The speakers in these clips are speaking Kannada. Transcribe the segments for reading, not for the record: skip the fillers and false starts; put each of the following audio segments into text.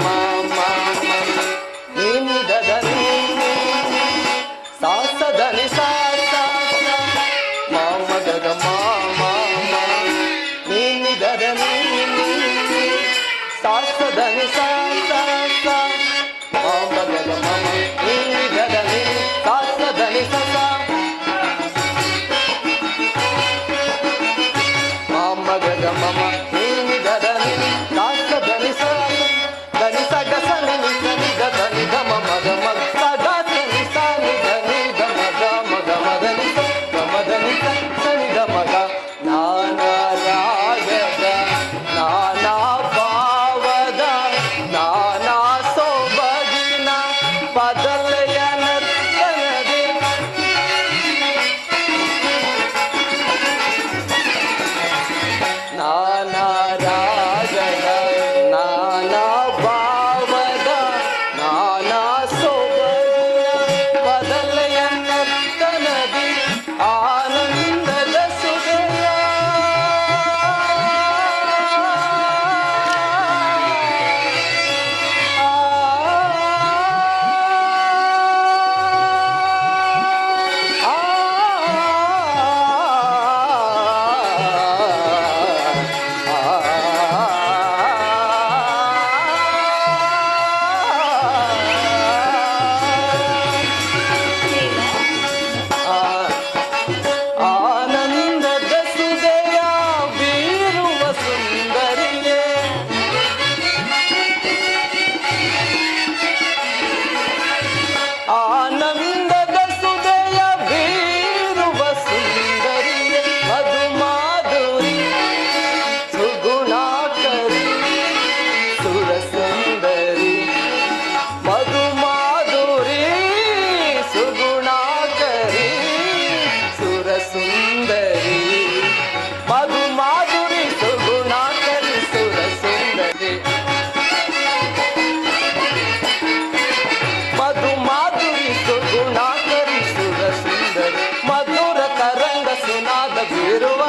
ma ma ma ni ni da da ni sa sa da ni sa sa sa ma ma ga ga ma ma ma ni ni da da ni sa sa da ni sa sa sa ma ma ga ga ma ma ni ni da da ni sa sa da ni sa sa ma ma ga ga ma ma ni ni da da ni sa sa da ni sa da ni sa ga sa ni ni da da ni da ma ma ga ma sa ga sa ni sa ni da ni da ma ga ma ga ma da ni sa ga ma da ni sa sa ni da ma ga na na ರಾಗದ ನಾನಾ ಭಾವದ ನಾನಾ ಸೊಬಗಿನ ಪದಲೆಯ ನರ್ತನದೆ ನಾನಾ ರಾಗದ ನಾನಾ ಭಾವದ ನಾನಾ ಸೊಬಗಿನ ಪದಲೆಯ ನರ್ತನದೆ ಆನಂದದ ಸುಧೆಯ ಆನಂದದ ಸುಧೆಯ ಬೀರುವ ಸುಂದರಿಯೇ ಆನಂದದ ಸುಧೆಯ ಬೀರುವ ಸುಂದರಿಯೇ ಮಧು ಮಾಧುರಿ ಸುಗುಣಾಕರಿ ಸುರ ಸುಂದರಿ ಮಧು ಮಾಧುರಿ ಸುಗುಣಾಕರಿ ಸುರ ಸುಂದರಿ ಮಧು ಮಾಧುರಿ ಸುಗುಣಾಕರಿ ಸುರ ಸುಂದರಿ ಮಧು ಮಾಧುರಿ ಸುಗುಣಾಕರಿ ಸುರ ಸುಂದರಿ ಮಧುರ ತರಂಗ ಸುನಾದ ಬೀರುವ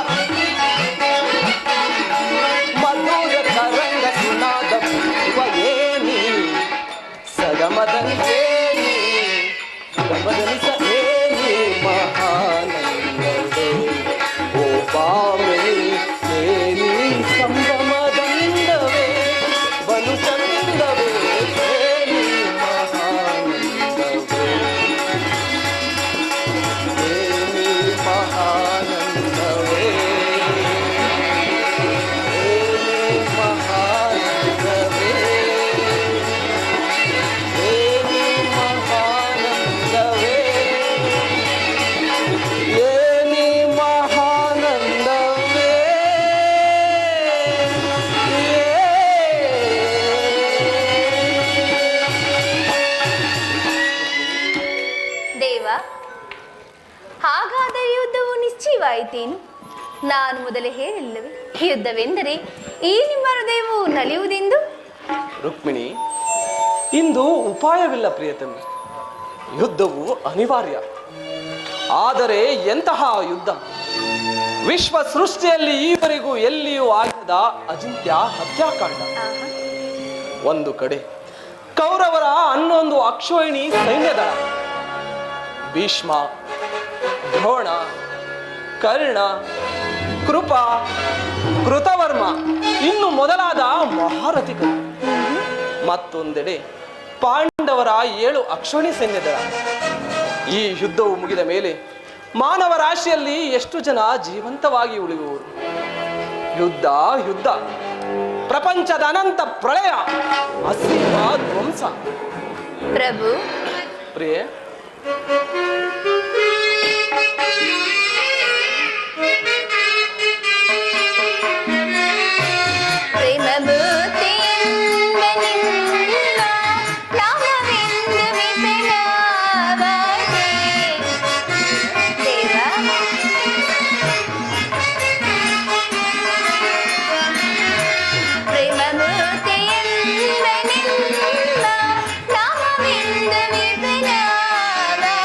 ಮಧುರ ತರಂಗ ಸುನಾದ ಬೀರುವ ಏನಿ ಸಗಮದನಿ ಏನಿ ಗಮದನಿ ಸ ಏನಿ ಮಹಾನಂದವೇ ಓ ಬಾಮೆ ಏನಿ ಸಂಭ್ರಮದಂದವೇ ಬಲು ಚಂದವೇ ಏನಿ ಮಹಾನಂದವೇ ಏನಿ ಮಹಾನಂದವೇ ಏನಿ ಮಹಾನಂದವೇ ಏನಿ ಮಹಾನಂದವೇ ಏನಿ ಮಹಾನಂದವೇ ದೇವ, ಹಾಗಾದರೆ ಯುದ್ಧವು ನಿಶ್ಚಯವಾಯಿತೇನು? ನಾನು ಮೊದಲೇ ಹೇಳಿಲ್ಲವೇ ಯುದ್ಧವೆಂದರೆ ಈ ನಿಮ್ಮ ಹೃದಯವು ನಲಿಯುವುದೆಂದು? ರುಕ್ಮಿಣಿ, ಇಂದು ಉಪಾಯವಿಲ್ಲ ಪ್ರಿಯತಮೆ. ಯುದ್ಧವು ಅನಿವಾರ್ಯ. ಆದರೆ ಎಂತಹ ಯುದ್ಧ! ವಿಶ್ವ ಸೃಷ್ಟಿಯಲ್ಲಿ ಈವರೆಗೂ ಎಲ್ಲಿಯೂ ಆಗದ ಅಜಿಂತ್ಯ ಹತ್ಯಾಕಾಂಡ. ಒಂದು ಕಡೆ ಕೌರವರ ಹನ್ನೊಂದು ಅಕ್ಷೋಹಿಣಿ ಸೈನ್ಯದಳ, ಭೀಷ್ಮ, ದ್ರೋಣ, ಕರ್ಣ, ಕೃಪ, ಕೃತವರ್ಮ ಇನ್ನು ಮೊದಲಾದ ಮಹಾರಥಿಗಳು. ಮತ್ತೊಂದೆಡೆ ಪಾಂಡವರ 7 ಅಕ್ಷೋಹಿಣಿ ಸೈನ್ಯದಳ. ಈ ಯುದ್ಧವು ಮುಗಿದ ಮೇಲೆ ಮಾನವ ರಾಶಿಯಲ್ಲಿ ಎಷ್ಟು ಜನ ಜೀವಂತವಾಗಿ ಉಳಿಯುವರು? ಯುದ್ಧ ಯುದ್ಧ, ಪ್ರಪಂಚದ ಅನಂತ ಪ್ರಳಯ, ಅಸೀಮ ಧ್ವಂಸ. ಪ್ರಭು, ಪ್ರಿಯೆ, ಪ್ರೇಮ ಭೂತಿಯಿಂದ ನಿನ್ನ ನಾಮವೆಂದು ವಿಫಲವಾದೆ. ದೇವ, ಪ್ರೇಮ ಭೂತಿಯಿಂದ ನಿನ್ನ ನಾಮವೆಂದು ವಿಫಲವಾದೆ.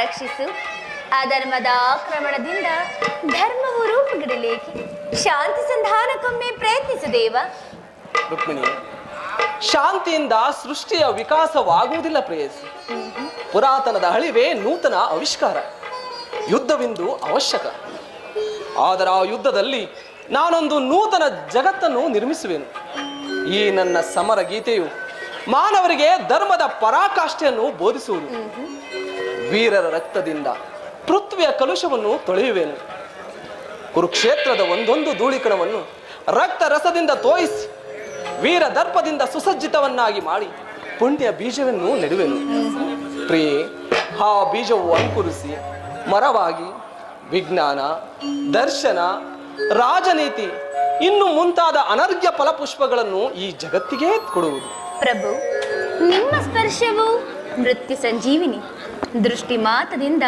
ರಕ್ಷಿಸು. ಅಧರ್ಮದ ಆಕ್ರಮಣದಿಂದ ಧರ್ಮವು ರೂಪುಗಿಡಲೇಕೆ? ಶಾಂತಿ ಸಂಧಾನಕ್ಕೊಮ್ಮೆ ಪ್ರಯತ್ನಿಸು ದೇವ. ರುಕ್ಮಿಣಿ, ಶಾಂತಿಯಿಂದ ಸೃಷ್ಟಿಯ ವಿಕಾಸವಾಗುವುದಿಲ್ಲ ಪ್ರೇಯಸಿ. ಪುರಾತನದ ಅಳಿವೆ ನೂತನ ಆವಿಷ್ಕಾರ. ಯುದ್ಧವಿಂದು ಅವಶ್ಯಕ. ಆದರೆ ಆ ಯುದ್ಧದಲ್ಲಿ ನಾನೊಂದು ನೂತನ ಜಗತ್ತನ್ನು ನಿರ್ಮಿಸುವೆನು. ಈ ನನ್ನ ಸಮರ ಗೀತೆಯು ಮಾನವರಿಗೆ ಧರ್ಮದ ಪರಾಕಾಷ್ಠೆಯನ್ನು ಬೋಧಿಸುವುದು. ವೀರರ ರಕ್ತದಿಂದ ಪೃಥ್ವಿಯ ಕಲುಷವನ್ನು ತೊಳೆಯುವೆನು. ಕುರುಕ್ಷೇತ್ರದ ಒಂದೊಂದು ಧೂಳಿಕಣವನ್ನು ರಕ್ತ ರಸದಿಂದ ತೋಯಿಸಿ ವೀರ ದರ್ಪದಿಂದ ಸುಸಜ್ಜಿತವನ್ನಾಗಿ ಮಾಡಿ ಪುಣ್ಯ ಬೀಜವನ್ನು ನೆಡುವೆನು. ಪ್ರಿಯೆ, ಆ ಬೀಜವು ಅಂಕುರಿಸಿ ಮರವಾಗಿ ವಿಜ್ಞಾನ, ದರ್ಶನ, ರಾಜನೀತಿ ಇನ್ನು ಮುಂತಾದ ಅನರ್ಘ್ಯ ಫಲಪುಷ್ಪಗಳನ್ನು ಈ ಜಗತ್ತಿಗೆ ಕೊಡುವುದು. ಪ್ರಭು, ನಿಮ್ಮ ಸ್ಪರ್ಶವು ಮೃತ್ಯು ಸಂಜೀವಿನಿ. ದೃಷ್ಟಿ ಮಾತದಿಂದ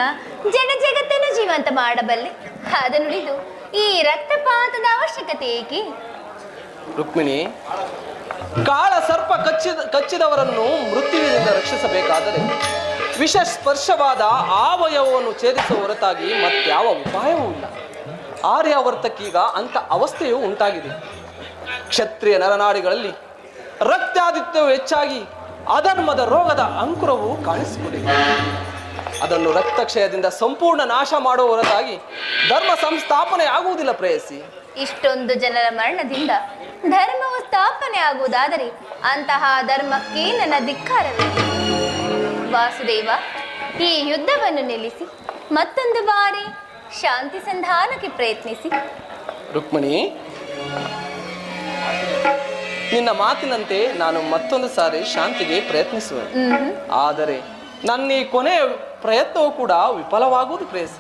ಜಡ ಜಗತ್ತನ್ನು ಜೀವಂತ ಮಾಡಬಲ್ಲೆ. ಅದನ್ನುಳಿದು ಈ ರಕ್ತಪಾತದ ಅವಶ್ಯಕತೆ ಏಕೆ? ರುಕ್ಮಿಣಿ, ಕಾಳ ಸರ್ಪ ಕಚ್ಚಿದವರನ್ನು ಮೃತ್ಯುವಿನಿಂದ ರಕ್ಷಿಸಬೇಕಾದರೆ ವಿಷ ಸ್ಪರ್ಶವಾದ ಆವಯವವನ್ನು ಛೇದಿಸುವ ಹೊರತಾಗಿ ಮತ್ಯಾವ ಉಪಾಯವೂ ಇಲ್ಲ. ಆರ್ಯಾವರ್ತಕ್ಕೀಗ ಅಂಥ ಅವಸ್ಥೆಯು ಉಂಟಾಗಿದೆ. ಕ್ಷತ್ರಿಯ ನರನಾಡಿಗಳಲ್ಲಿ ರಕ್ತಾದಿತ್ಯವು ಹೆಚ್ಚಾಗಿ ಅಧರ್ಮದ ರೋಗದ ಅಂಕುರವು ಕಾಣಿಸಿಕೊಂಡಿದೆ. ಅದನ್ನು ರಕ್ತಕ್ಷಯದಿಂದ ಸಂಪೂರ್ಣ ನಾಶ ಮಾಡುವ ಹೊರತಾಗಿ ಧರ್ಮ ಸಂಸ್ಥಾಪನೆ ಆಗುವುದಿಲ್ಲ ಪ್ರೇಯಸಿ. ಇಷ್ಟೊಂದು ಜನರ ಮರಣದಿಂದ ಧರ್ಮವು ಸ್ಥಾಪನೆ ಆಗುವುದಾದರೆ ಅಂತಹ ಧರ್ಮಕ್ಕೆ ನನ್ನ ಧಿಕ್ಕಾರವೇ. ವಾಸುದೇವ, ಈ ಯುದ್ಧವನ್ನು ನಿಲ್ಲಿಸಿ ಮತ್ತೊಂದು ಬಾರಿ ಶಾಂತಿ ಸಂಧಾನಕ್ಕೆ ಪ್ರಯತ್ನಿಸಿ. ರುಕ್ಮಿಣಿ, ನಿನ್ನ ಮಾತಿನಂತೆ ನಾನು ಮತ್ತೊಂದು ಸಾರಿ ಶಾಂತಿಗೆ ಪ್ರಯತ್ನಿಸುವೆ. ಆದರೆ ನನ್ನ ಈ ಕೊನೆಯ ಪ್ರಯತ್ನವೂ ಕೂಡ ವಿಫಲವಾಗುವುದು ಪ್ರೇಯಸಿ.